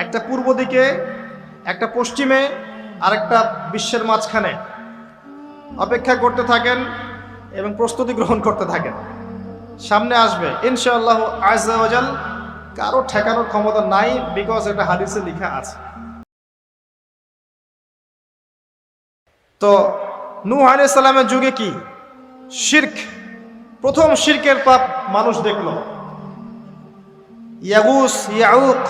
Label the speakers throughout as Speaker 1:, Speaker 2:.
Speaker 1: একটা পূর্ব দিকে, একটা পশ্চিমে, আর একটা বিশ্বের মাঝখানে অপেক্ষা করতে থাকেন এবং প্রস্তুতি গ্রহণ করতে থাকেন। সামনে আসবে ইনশাআল্লাহ আযজা ওয়া জাল, কারো ঠেকানোর ক্ষমতা নাই, বিকজ এটা হাদিসে লেখা আছে। তো নূহ আলাইহিস সালামের যুগে কি শিরক, প্রথম শিরকের পাপ মানুষ দেখলো। ইয়াগুস, ইয়াউক,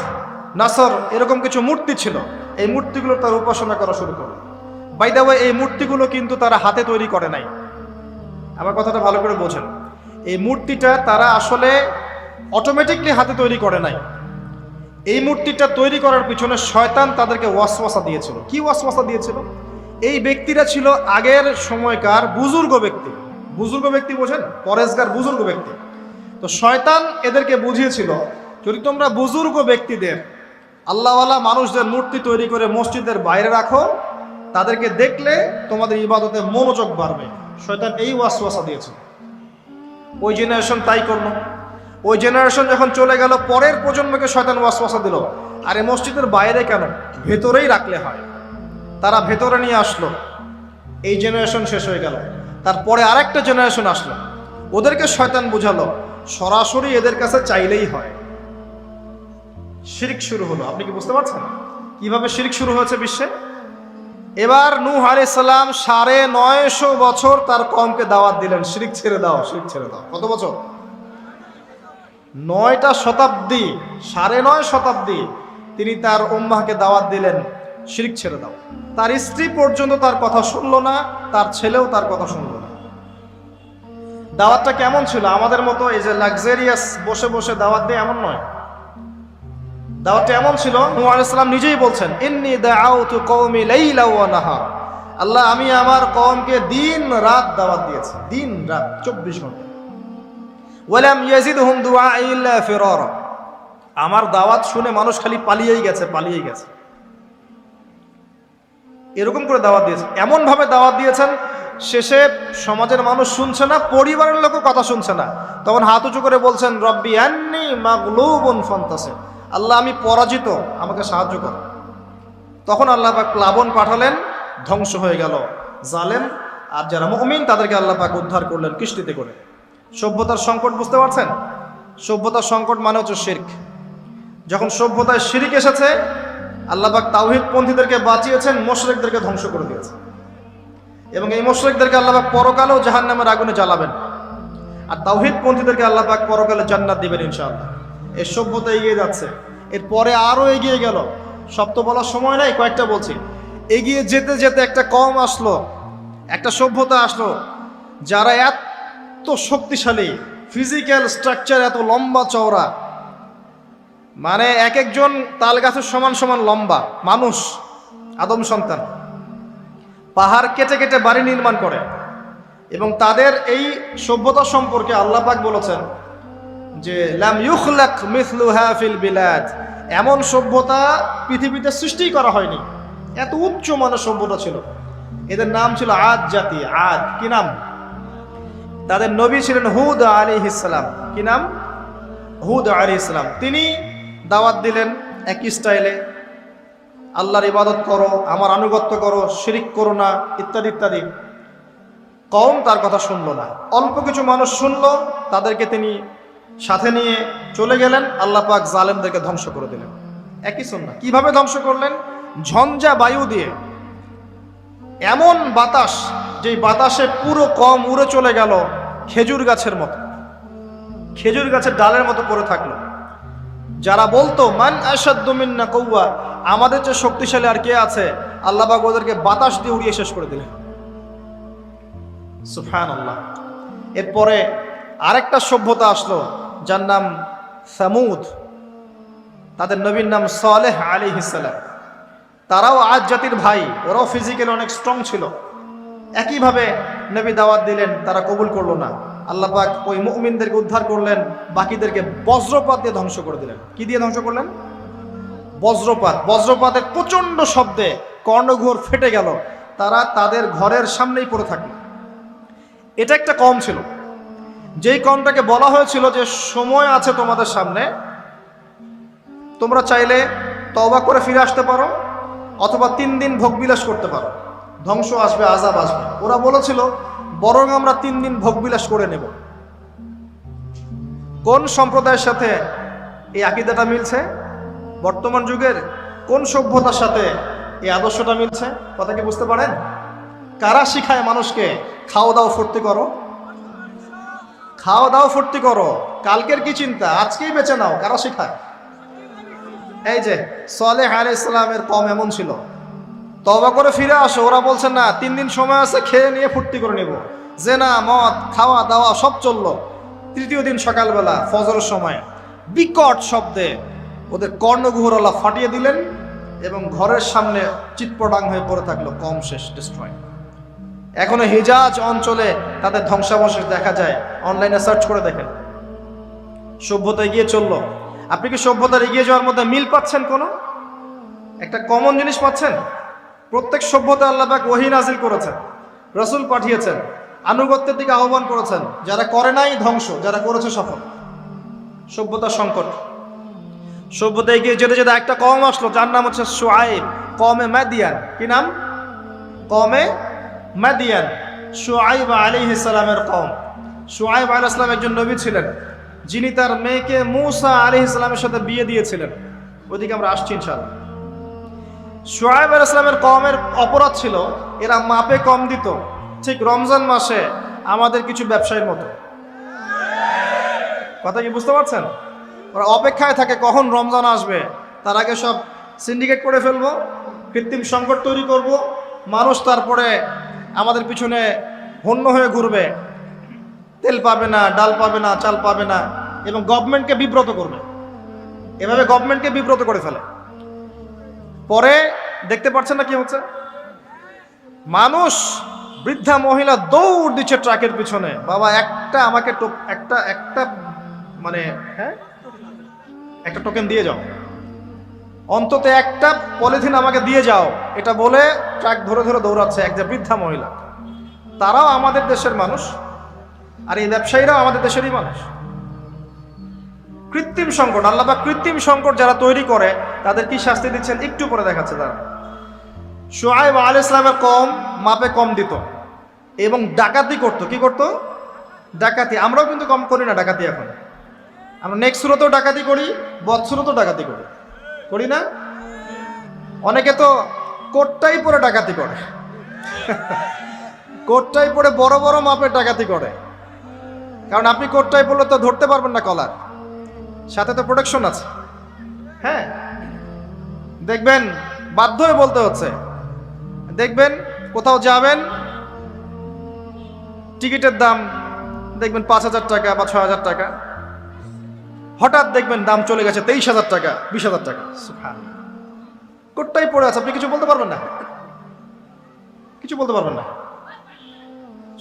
Speaker 1: নাসর এরকম কিছু মূর্তি ছিল, এই মূর্তিগুলো তার উপাসনা করা শুরু করলো। বাই দ্য ওয়ে, এই মূর্তিগুলো কিন্তু তারা হাতে তৈরি করে নাই। আমার কথাটা ভালো করে বোঝেন, এই মূর্তিটা তারা আসলে অটোমেটিকলি হাতে তৈরি করে নাই। এই মূর্তিটা তৈরি করার পিছনে শয়তান তাদেরকে ওয়াসওয়াসা দিয়েছিল। কি ওয়াসওয়াসা দিয়েছিল? এই ব্যক্তিরা ছিল আগের সময়কার বুজুর্গ ব্যক্তি। বুজুর্গ ব্যক্তি বোঝেন, পরেশগার বুজুর্গ ব্যক্তি। তো শয়তান এদেরকে বুঝিয়েছিল, যদি তোমরা বুজুর্গ ব্যক্তিদের, আল্লাহওয়ালা মানুষদের মূর্তি তৈরি করে মসজিদের বাইরে রাখো, তাদেরকে দেখলে তোমাদের ইবাদতে মনোযোগ বাড়বে। শয়তান এই ওয়াসওয়াসা দিয়েছিল। ওই জেনারেশন তাই করলো। ওই জেনারেশন যখন চলে গেল, পরের প্রজন্মকে শয়তান ওয়াসওয়াসা দিল, আরে মসজিদের বাইরে কেন, ভেতরেই রাখলে হয়। তারা ভেতরে নিয়ে আসলো, এই জেনারেশন শেষ হয়ে গেল। তারপরে আরেকটা জেনারেশন আসলো, ওদেরকে শয়তান বুঝালো সরাসরি এদের কাছে চাইলেই হয়। শিরক শুরু হলো। আপনি কি বুঝতে পারছেন কিভাবে শিরক শুরু হয়েছে বিশ্বে? এবার নূহ আলাইহিস সালাম ৯৫০ বছর তার কওমকে দাওয়াত দিলেন, শিরক ছেড়ে দাও, শিরক ছেড়ে দাও। কত বছর? ৯টা শতাব্দী, ৯.৫ শতাব্দী তিনি তার উম্মাহকে দাওয়াত দিলেন, শিরক ছেড়ে দাও। তার স্ত্রী পর্যন্ত তার কথা শুনলো না, তার ছেলেও তার কথা শুনলো না। দাওয়াতটা কেমন ছিল? আমাদের মতো এই যে লাক্সারিয়াস বসে বসে দাওয়াত দেয় এমন নয়। দাওয়াতটা এমন ছিল, নূহ আলাইহিস সালাম নিজেই বলছেন, ইন্নী দাআউতু কওমি লাইলা ওয়া নাহার। আল্লাহ, আমি আমার কওমকে দিন রাত দাওয়াত দিয়েছি, দিন রাত 24 ঘন্টা। ওয়ালাম ইয়াজিদহুম দুআই ইল্লা ফিরারা। আমার দাওয়াত শুনে মানুষ খালি পালিয়েই গেছে, পালিয়েই গেছে। এরকম করে দাওয়াত দিয়েছেন, এমন ভাবে দাওয়াত দিয়েছেন, শেষে সমাজের মানুষ শুনছে না, পরিবারের লোকও কথা শুনছে না। তখন হাত উঁচু করে বলছেন, রব্বি আন্নী মাগলুবুন ফান্তাসির। আল্লাহ, আমি পরাজিত, আমাকে সাহায্য কর। তখন আল্লাহ পাক প্লাবন পাঠালেন, ধ্বংস হয়ে গেল জালেম। আর যারা মুমিন তাদেরকে আল্লাহ পাক উদ্ধার করলেন কিস্তিতে করে। সভ্যতার সংকট বুঝতে পারছেন? সভ্যতার সংকট মানে হচ্ছে শিরক। যখন সভ্যতায় শিরক এসেছে, আল্লাহ পাক তাওহীদ পন্থীদেরকে বাঁচিয়েছেন, মুশরিকদেরকে ধ্বংস করে দিয়েছেন। এবং এই মুশরিকদেরকে আল্লাহ পাক পরকালেও জাহান্নামের আগুনে জ্বালাবেন, আর তাওহীদ পন্থীদেরকে আল্লাহ পাক পরকালে জান্নাত দিবেন ইনশাআল্লাহ। এই সভ্যতা এগিয়ে যাচ্ছে, এরপরে আরো এগিয়ে গেল। সব তো বলার সময় নাই, কয়েকটা বলছি। এগিয়ে যেতে যেতে একটা কওম আসলো, একটা সভ্যতা আসলো, যারা এত শক্তিশালী, ফিজিক্যাল স্ট্রাকচার এত লম্বা চওড়া, মানে এক একজন তাল গাছের সমান সমান লম্বা মানুষ, আদম সন্তান। পাহাড় কেটে কেটে বাড়ি নির্মাণ করে। এবং তাদের এই সভ্যতা সম্পর্কে আল্লাহ পাক বলেছেন যে লাম ইউখলাক মিসলুহা ফিল বিলাদ। এমন সভ্যতা পৃথিবীতে সৃষ্টি করা হয়নি। এত উচ্চ মানের সভ্যতা ছিল। এদের নাম ছিল আদ জাতি। আদ কি নাম? তাদের নবী ছিলেন হুদ আলাইহিস সালাম। কি নাম? হুদ আলাইহিস সালাম। তিনি দাওয়াত দিলেন একই স্টাইলে, আল্লাহর ইবাদত করো, আমার আনুগত্য করো, শিরিক করো না, ইত্যাদি ইত্যাদি। কওম তার কথা শুনলো না। অল্প কিছু মানুষ শুনলো, তাদেরকে তিনি সাথে নিয়ে চলে গেলেন। আল্লাহ পাক জালেমদেরকে ধ্বংস করে দিলেন। একই সুন্নাহ। কিভাবে ধ্বংস করলেন? ঝঞ্ঝা বায়ু দিয়ে। এমন বাতাস, যেই বাতাসে পুরো কওম উড়ে চলে গেল খেজুর গাছের মতো, খেজুর গাছের ডালের মতো পড়ে থাকলো। যারা বলতো মান আশাদ্দু মিন্না কুওয়া, আমাদের চেয়ে শক্তিশালী আর কে আছে, আল্লাহ পাক ওদেরকে বাতাস দিয়ে উড়িয়ে শেষ করে দিলেন। সুবহানাল্লাহ। এরপরে আরেকটা সভ্যতা আসলো, যার নাম সামুদ। তাদের নবীর নাম সালেহ আলাইহিস সালাম। তারাও আদ জাতির ভাই, ওরাও ফিজিক্যালি অনেক স্ট্রং ছিল। একইভাবে নবী দাওয়াত দিলেন, তারা কবুল করলো না। আল্লাহ পাক ওই মুমিনদেরকে উদ্ধার করলেন, বাকিদেরকে বজ্রপাত দিয়ে ধ্বংস করে দিলেন। কি দিয়ে ধ্বংস করলেন? বজ্রপাত। বজ্রপাতের প্রচন্ড শব্দে কর্ণঘোর ফেটে গেল, তারা তাদের ঘরের সামনেই পড়ে থাকলো। এটা একটা কওম ছিল, যেই কওমটাকে বলা হয়েছিল যে সময় আছে তোমাদের সামনে, তোমরা চাইলে তওবা করে ফিরে আসতে পারো, অথবা 3 দিন ভোগবিলাস করতে পারো, ধ্বংস আসবে, আযাব আসবে। ওরা বলেছিল বরং আমরা 3 দিন ভোগবিলাস করে নেব। কোন সম্প্রদায়ের সাথে এই আকীদাটা মিলছে? বর্তমান যুগের কোন সভ্যতার সাথে এই আদর্শটা মিলছে? কথা কি বুঝতে পারেন? কারা শিখায় মানুষকে খাও দাও ফুর্তি করো, খাও দাও ফুর্তি করো, কালকের কি চিন্তা, আজকেই বেঁচে নাও? কারা শিখায়? এই যে সালেহ আলাইহিস সালামের কওম এমন ছিল, তওবা করে ফিরে আসো। ওরা বলছে না, 3 দিন সময় আছে, খেয়ে নিয়ে ফুর্তি করে নেব। জেনা, মদ, খাওয়া দাওয়া সব চললো। তৃতীয় দিন সকালবেলা ফজরের সময় বিকট শব্দে ওদের কর্ণগুহর আল্লাহ ফাটিয়ে দিলেন এবং ঘরের সামনে চিৎপটাং হয়ে পড়ে থাকলো, কম শেষ, ডিস্ট্রয়। এখনো হিজাজ অঞ্চলে তাদের ধ্বংসাবশেষ দেখা যায়, অনলাইনে সার্চ করে দেখেন। সভ্যতা এগিয়ে চললো। আপনি কি সভ্যতার এগিয়ে যাওয়ার মধ্যে মিল পাচ্ছেন? কোনো একটা কমন জিনিস পাচ্ছেন? প্রত্যেক সভ্যতা আল্লাহ পাক ওহী নাজিল করেছেন, রাসূল পাঠিয়েছেন, আনুগত্যের দিকে আহ্বান করেছেন। যারা করে নাই ধ্বংস, যারা করেছে সফল। সভ্যতার সংকট। সভ্যতা এগিয়ে যেতে যেতে একটা কওম আসলো, যার নাম হচ্ছে শুআয়ব, কওমে মাদিয়ান। কি নাম? কওমে মাদিয়ান। শুআয়ব আলাইহিস সালামের কওম। শুআয়ব আলাইহিস সালাম একজন নবী ছিলেন, যিনি তার মেয়েকে মূসা আলাইহিস সালামের সাথে বিয়ে দিয়েছিলেন। ওদিকে আমরা আসছি ইনশাআল্লাহ। শুআয়ব আলাইহিস সালামের কওমের অপরাধ ছিল, এরা মাপে কম দিত, ঠিক রমজান মাসে আমাদের কিছু ব্যবসায়ীর মতো। কথা কি বুঝতে পারছেন? ওরা অপেক্ষায় থাকে কখন রমজান আসবে, তার আগে সব সিন্ডিকেট করে ফেলবো, কৃত্রিম সংকট তৈরি করব, মানুষ তারপরে আমাদের পিছনে হন্য হয়ে ঘুরবে, তেল পাবে না, ডাল পাবে না, চাল পাবে না, এবং গভর্নমেন্টকে বিব্রত করবে। এভাবে গভর্নমেন্টকে বিব্রত করে ফেলে। পরে দেখতে পাচ্ছেন না কি হচ্ছে? মানুষ, বৃদ্ধা মহিলা দৌড় দিচ্ছে ট্রাকের পিছনে, বাবা একটা আমাকে একটা মানে একটা টোকেন দিয়ে যাও, অন্তত একটা পলিথিন আমাকে দিয়ে যাও, এটা বলে ট্রাক ধরে ধরে দৌড়াচ্ছে এক যে বৃদ্ধা মহিলা। তারাও আমাদের দেশের মানুষ, আর এই ব্যবসায়ীরাও আমাদের দেশেরই মানুষ। কৃত্রিম সংকট, আল্লাহ পাক কৃত্রিম সংকট যারা তৈরি করে তাদের কি শাস্তি দিচ্ছেন একটু পরে দেখাচ্ছে। তারা শুআয়ব আলাইহিস সালামের কওম মাপে কম দিত এবং ডাকাতি করত। কি করত? ডাকাতি। আমরাও কিন্তু কম করি না ডাকাতি। এখন আমরা নেক্সট সূরাতেও ডাকাতি করি, বৎসুরতেও ডাকাতি করি না? অনেকে তো কোটটাই পরে ডাকাতি করে, কোটটাই পরে বড় বড় মাপের ডাকাতি করে। কারণ আপনি কোটটাই পরলে তো ধরতে পারবেন না কলার, সাথে তো প্রোটেকশন আছে। হ্যাঁ, দেখবেন বাধ্য হয়ে বলতে হচ্ছে। দেখবেন কোথাও যাবেন, টিকিটের দাম দেখবেন 5,000 টাকা বা 6,000 টাকা, হঠাৎ দেখবেন দাম চলে গেছে 23,000 টাকা, 20,000 টাকা। সুবহানাল্লাহ, কোটটাই পড়ে আছে, আপনি কিছু বলতে পারবেন না, কিছু বলতে পারবেন না।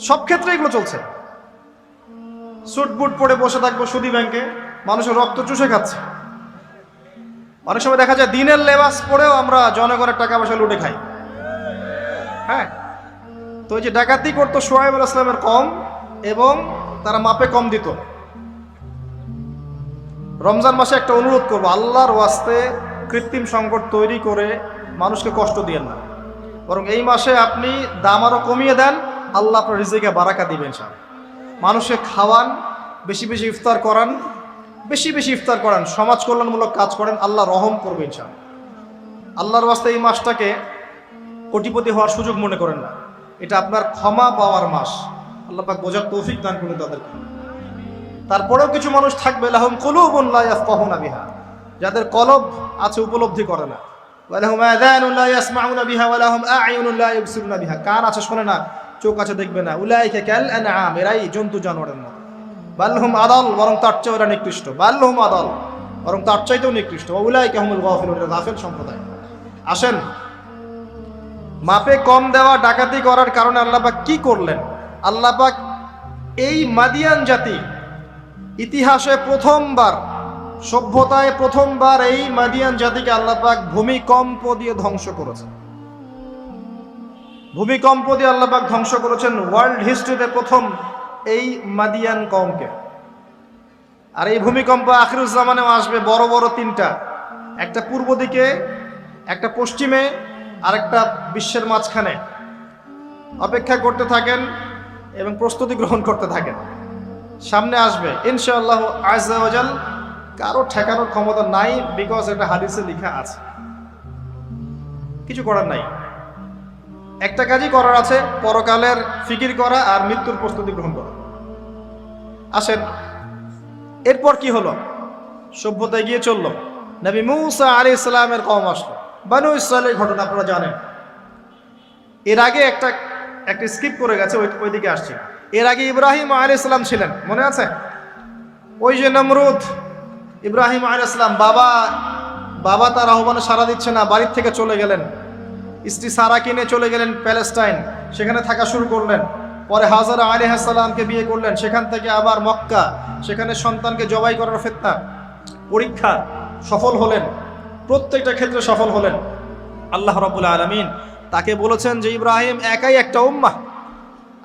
Speaker 1: সব ক্ষেত্রে এগুলো চলছে। স্যুট বুট পরে বসে থাকবো সুদী ব্যাংকে, মানুষের রক্ত চুষে খাচ্ছে। অনেক সময় দেখা যায় দিনের লেবাস পরেও আমরা জনগণের টাকা পয়সা লুটে খাই। হ্যাঁ, তো এই যে ডাকাতি করতো শুআয়ব আলাইহিস সালামের কওম, এবং তারা মাপে কম দিত। রমজান মাসে একটা অনুরোধ করবো, আল্লাহর ওয়াস্তে কৃত্রিম সংকট তৈরি করে মানুষকে কষ্ট দিয়েন না, বরং এই মাসে আপনি দাম আরো কমিয়ে দেন, আল্লাহ আপনার রিজিকে বারাকা দিবেন। মানুষকে খাওয়ান, বেশি বেশি ইফতার করান, বেশি বেশি ইফতার করান, সমাজ কল্যাণমূলক কাজ করেন, আল্লাহ রহম করবে ইনশাআল্লাহ। আল্লাহর ওয়াস্তে এই মাসটাকে কোটিপতি হওয়ার সুযোগ মনে করেন না, এটা আপনার ক্ষমা পাওয়ার মাস। আল্লাহ পাক বোঝার তৌফিক দান করুন তাদেরকে। তারপরেও কিছু মানুষ থাকবে, লাহুম কুলুবুন লা ইয়াফকাহুনা বিহা, যাদের কলব আছে উপলব্ধি করে না, ওয়া লাহুম আযানুন লা ইয়াসমাউনা বিহা ওয়া লাহুম আ'য়ুনুন লা ইবসিরুনা বিহা, কান আছে শোনে না, চোখ আছে দেখবে না। উলাইকা কাল আনআম, এরাই জন্তু জানোয়ারের মতো। বালহুম আদাল, বরং তার চেয়ে ওরা নিকৃষ্ট। বালহুম আদাল, বরং তার চাইতেও নিকৃষ্ট। উলাইকা হুমুল গাফিলুন, এরা গাফিল সম্প্রদায়। আসেন, মাপে কম দেওয়া, ডাকাতি করার কারণে আল্লাহ পাক কি করলেন? আল্লাহ পাক এই মাদিয়ান জাতি ইতিহাসে প্রথমবার, সভ্যতায় প্রথমবার এই মাদিয়ান জাতিকে আল্লাহ পাক ভূমিকম্প দিয়ে ধ্বংস করেছেন। ভূমিকম্প দিয়ে আল্লাহ পাক ধ্বংস করেছেন ওয়ার্ল্ড হিস্ট্রিতে প্রথম এই মাদিয়ান কওমকে। আর এই ভূমিকম্প আখিরুজ্জামানেও আসবে, বড় বড় 3টা। একটা পূর্ব দিকে, একটা পশ্চিমে, আর একটা বিশ্বের মাঝখানে অপেক্ষা করতে থাকেন এবং প্রস্তুতি গ্রহণ করতে থাকেন। সামনে আসবে ইনশাআল্লাহ আযজা ওয়া জাল। কারো ঠেকানোর ক্ষমতা নাই, বিকজ এটা হাদিসে লেখা আছে, কিছু করার নাই। একটা কাজই করার আছে, পরকালের ফিকির করা আর মৃত্যুর প্রস্তুতি গ্রহণ করা। আসেন, এরপর কি হলো? সভ্যতা এগিয়ে চললো। নবী মূসা আলাইহিস সালামের কওম আসলো, বনু ইসরাইলের ঘটনা আপনারা জানেন। এর আগে একটা স্কিপ করে গেছে, ওইদিকে আসছে। এর আগে ইব্রাহিম আলাইহিস সালাম ছিলেন, মনে আছে? ওই যে নমরুদ, ইব্রাহিম আলাইহিস সালাম বাবা তার আহ্বানে সাড়া দিচ্ছে না, বাড়ির থেকে চলে গেলেন। স্ত্রী সারাকে নিয়ে চলে গেলেন প্যালেস্টাইন, সেখানে থাকা শুরু করলেন। পরে হাজারা আলাইহিস সালামকে বিয়ে করলেন, সেখান থেকে আবার মক্কা, সেখানে সন্তানকে জবাই করার ফিতনা, পরীক্ষা, সফল হলেন, প্রত্যেকটা ক্ষেত্রে সফল হলেন। আল্লাহ রাব্বুল আলামিন তাকে বলেছেন যে ইব্রাহিম একাই একটা উম্মাহ।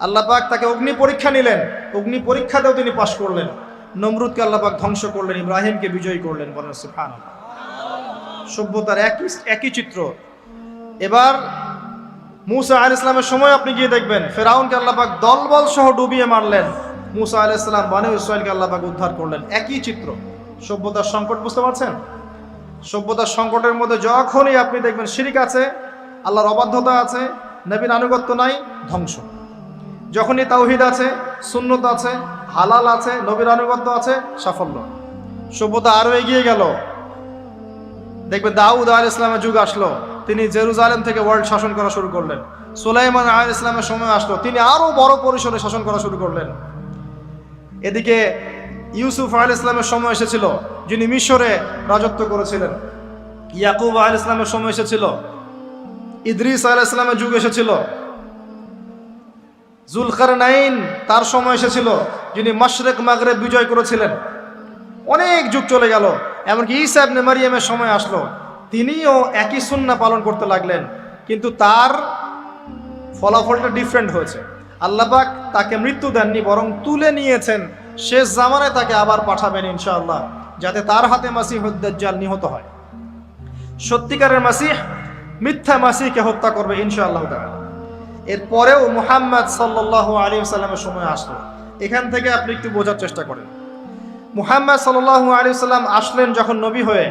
Speaker 1: আল্লাহ পাক তাকে অগ্নি পরীক্ষা নিলেন, অগ্নি পরীক্ষাতেও তিনি পাশ করলেন। নমরুদকে আল্লাহ পাক ধ্বংস করলেন, ইব্রাহিমকে বিজয়ী করলেন। বলেন সুবহানাল্লাহ। সভ্যতার একই চিত্র। এবার মূসা আলাইহিস সালামের সময় আপনি গিয়ে দেখবেন ফেরাউনকে আল্লাহ পাক দলবল সহ ডুবিয়ে মারলেন। মূসা আলাইহিস সালাম বনী ইসরাইলকে আল্লাহ পাক উদ্ধার করলেন। একই চিত্র। সভ্যতার সংকট, বুঝতে পারছেন? সভ্যতার সংকটের মধ্যে যখনই আপনি দেখবেন শিরিক আছে, আল্লাহর অবাধ্যতা আছে, নবীর আনুগত্য নাই, ধ্বংস। যখনই তাওহীদ আছে, সুন্নত আছে, হালাল আছে, নবীর আনুগত্য আছে, সাফল্য। সভ্যতা আরো এগিয়ে গেল। দেখবেন দাউদ আলাইহিস সালামের যুগ আসলো, তিনি জেরুজালেম থেকে ওয়ার্ল্ড শাসন করা শুরু করলেন। সুলাইমান আলাইহিস সালামের সময় আসলো, তিনি আরো বড় পরিসরে শাসন করা শুরু করলেন। এদিকে ইউসুফ আলাইহিস সালামের সময় এসেছিল, যিনি মিশরে রাজত্ব করেছিলেন। ইয়াকুব আলাইহিস সালামের সময় এসেছিল। ইদ্রিস আলাইহিস সালামের যুগ এসেছিল। যুলকারনাইন তার সময় এসেছিল, যিনি মাশরিক মাগরিব বিজয় করেছিলেন। অনেক যুগ চলে গেল, এমনকি ঈসা ইবনে মারইয়ামের সময় আসলো, তিনিও একই সুন্নাহ পালন করতে লাগলেন, কিন্তু তার ফলাফলটা ডিফারেন্ট হয়েছে। আল্লাহ পাক তাকে মৃত্যু দেননি, বরং তুলে নিয়েছেন। শেষ জামানায় তাকে আবার পাঠাবেন ইনশাআল্লাহ, যাতে তার হাতে মাসিহুদ দাজ্জাল নিহত হয়। সত্যিকারের মাসিহ মিথ্যা মাসিহকে হত্যা করবে ইনশাআল্লাহ তাআলা। এরপরেও মুহাম্মদ সাল্লাল্লাহু আলাইহি ওয়াসাল্লামের সময় আসলো। এখান থেকে আপনি একটু বোঝার চেষ্টা করেন। মুহাম্মদ সাল্লাল্লাহু আলাইহি ওয়াসাল্লাম আসলেন যখন নবী হয়ে,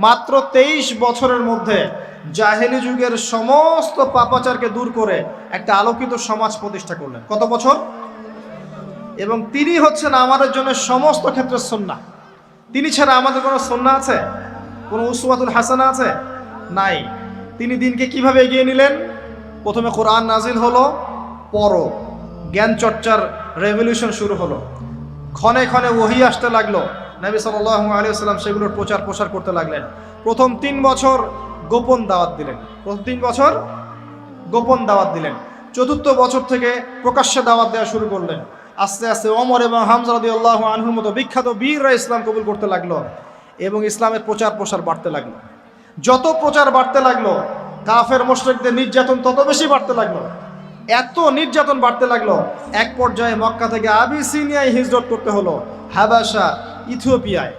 Speaker 1: মাত্র 23 বছরের মধ্যে জাহেলি যুগের সমস্ত পাপাচারকে দূর করে একটা আলোকিত সমাজ প্রতিষ্ঠা করলেন। কত বছর? এবং তিনি হচ্ছেন আমাদের জন্য সমস্ত ক্ষেত্রে সুন্নাহ। তিনি ছাড়া আমাদের কোনো সুন্নাহ আছে? কোনো উসওয়াতুল হাসানা আছে? নাই। তিনি দিনকে কিভাবে এগিয়ে নিলেন? প্রথমে কোরআন নাজিল হলো, পড়ো, জ্ঞান চর্চার রেভলিউশন শুরু হলো। ক্ষণে ক্ষণে ওহী আসতে লাগলো। নবী সাল্লাল্লাহু আলাইহি ওয়াসাল্লাম সেগুলোর প্রচার প্রসার করতে লাগলেন। প্রথম 3 বছর গোপন দাওয়াত দিলেন। প্রথম 3 বছর গোপন দাওয়াত দিলেন। চতুর্থ বছর থেকে প্রকাশ্যে দাওয়াত দেওয়া শুরু করলেন। আস্তে আস্তে ওমর এবং হামজা রাদিয়াল্লাহু আনহুর মতো বিখ্যাত বীররা ইসলাম কবুল করতে লাগলো এবং ইসলামের প্রচার প্রসার বাড়তে লাগলো। যত প্রচার বাড়তে লাগলো, কাফের মুশরিকদের নির্যাতন তত বেশি বাড়তে লাগলো। এত নির্যাতন বাড়তে লাগলো, এক পর্যায়ে মক্কা থেকে আবিসিনিয়ায় হিজরত করতে হলো, হাবাসা, ইথিওপিয়ায়।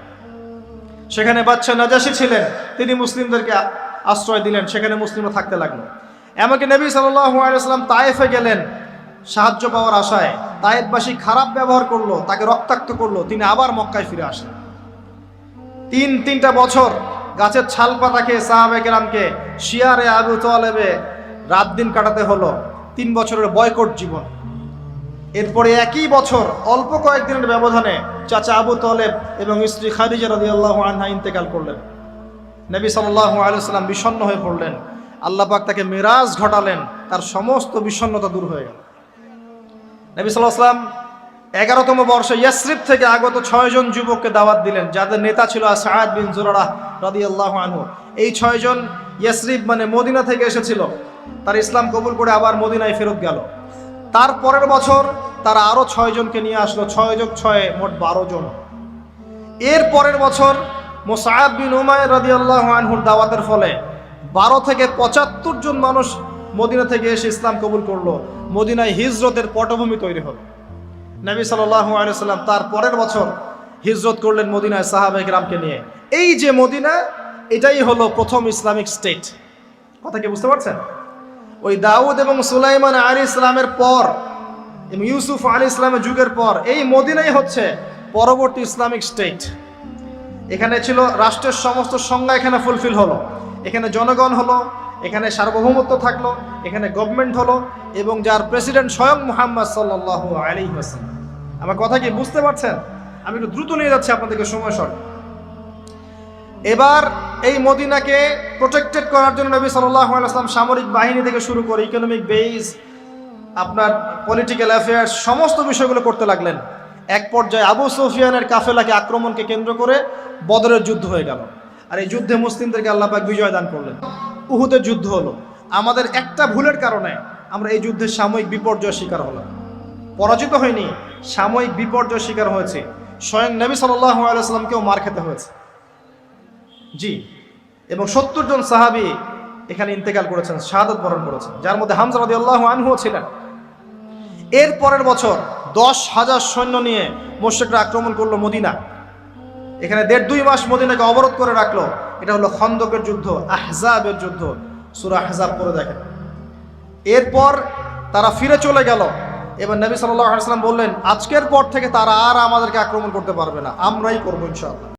Speaker 1: সেখানে বাদশা নাজাশী ছিলেন, তিনি মুসলিমদেরকে আশ্রয় দিলেন, সেখানে মুসলিমরা থাকতে লাগলো। এমনকি নবী সাল্লাল্লাহু আলাইহি ওয়াসাল্লাম তায়েফে গেলেন সাহায্য পাওয়ার আশায়। তায়েফবাসী খারাপ ব্যবহার করলো, তাকে রক্তাক্ত করলো, তিনি আবার মক্কায় ফিরে আসলেন। তিনটা বছর গাছের ছাল পাতা খেয়ে সাহাবায়ে কেরামকে শিয়ারে আবু তালেবে রাত দিন কাটাতে হলো। 3 বছরের বয়কট জীবন। এরপরে একই বছর অল্প কয়েকদিনের ব্যবধানে চাচা আবু তালেব এবং স্ত্রী খাদিজা রাদিয়াল্লাহু আনহা ইন্তেকাল করলেন। নবী সাল্লাল্লাহু আলাইহি ওয়াসাল্লাম বিষণ্ণ হয়ে পড়লেন। আল্লাহ পাক তাকে মিরাজ ঘটালেন, তার সমস্ত বিষণ্ণতা দূর হয়ে গেল। নবী সাল্লাল্লাহু আলাইহি ওয়াসাল্লাম 11তম বর্ষে ইয়াসরিব থেকে আগত 6 জন যুবককে দাওয়াত দিলেন, যাদের নেতা ছিল সাআদ বিন জুরারাহ রাদিয়াল্লাহু আনহু। এই 6 জন ইয়াসরিব মানে মদিনা থেকে এসেছিল, তার ইসলাম কবুল করে আবার মদিনায় ফেরত গেল। তার পরের বছর তারা আরো 6 জনকে নিয়ে আসলো, 6 যোগ 6 মোট 12 জন। এর পরের বছর মুসআব বিন উমাইর রাদিয়াল্লাহু আনহুর দাওয়াতের ফলে 12 থেকে 75 জন মানুষ মদিনা থেকে এসে ইসলাম কবুল করলো। মদিনায় হিজরতের পটভূমি তৈরি হলো। নবী সাল্লাল্লাহু আলাইহি ওয়াসাল্লাম তার পরের বছর হিজরত করলেন মদিনায় সাহাবায়ে কেরামকে নিয়ে। এই যে মদিনা, এটাই হলো প্রথম ইসলামিক স্টেট। কথা কি বুঝতে পারছেন? ওই দাউদ এবং সুলাইমান আলাইহিস সালামের পর এবং ইউসুফ আলাইহিস সালামের যুগের পর এই মদিনাই হচ্ছে পরবর্তী ইসলামিক স্টেট। এখানে ছিল রাষ্ট্রের সমস্ত সংজ্ঞা এখানে ফুলফিল হলো, এখানে জনগণ হলো, এখানে সার্বভৌমত্ব থাকলো, এখানে গভর্নমেন্ট হলো এবং যার প্রেসিডেন্ট স্বয়ং মুহাম্মদ সাল্লাল্লাহু আলাইহি ওয়াসাল্লাম। আমার কথা কি বুঝতে পারছেন? আমি একটু দ্রুত নিয়ে যাচ্ছি আপনাদেরকে সময় শর্ট। এবার এই মদিনাকে প্রোটেক্টেড করার জন্য নবী সাল্লাল্লাহু আলাইহি ওয়াসাল্লাম সামরিক বাহিনী থেকে শুরু করে ইকোনমিক বেস, আপনার পলিটিক্যাল অ্যাফেয়ার্স, সমস্ত বিষয়গুলো করতে লাগলেন। এক পর্যায়ে আবু সুফিয়ানের কাফেলাকে আক্রমণকে কেন্দ্র করে বদরের যুদ্ধ হয়ে গেল, আর এই যুদ্ধে মুসলিমদেরকে আল্লাহ পাক বিজয় দান করলেন। উহুদের যুদ্ধ হলো। আমাদের একটা ভুলের কারণে আমরা এই যুদ্ধের সাময়িক বিপর্যয়ের শিকার হলাম। পরাজিত হয়নি, সাময়িক বিপর্যয়ের শিকার হয়েছে। স্বয়ং নবী সাল্লাল্লাহু আলাইহি ওয়াসাল্লামকেও মার খেতে হয়েছে। জি, এবং 70 জন সাহাবী এখানে ইন্তেকাল করেছেন, শাহাদাত বরণ করেছেন, যার মধ্যে হামজা রাদিয়াল্লাহু আনহু ছিলেন। এর পরের বছর 10,000 সৈন্য নিয়ে মুশরিকরা আক্রমণ করলো মদিনা। এখানে 1.5-2 মাস মদিনাকে অবরোধ করে রাখলো। এটা হলো খন্দকের যুদ্ধ, আহজাবের যুদ্ধ। সূরা আহজাব পড়ে দেখেন। এরপর তারা ফিরে চলে গেল। এবার নবী সাল্লাল্লাহু আলাইহি ওয়াসাল্লাম বললেন, আজকের পর থেকে তারা আর আমাদেরকে আক্রমণ করতে পারবে না, আমরাই করবো ইনশাআল্লাহ।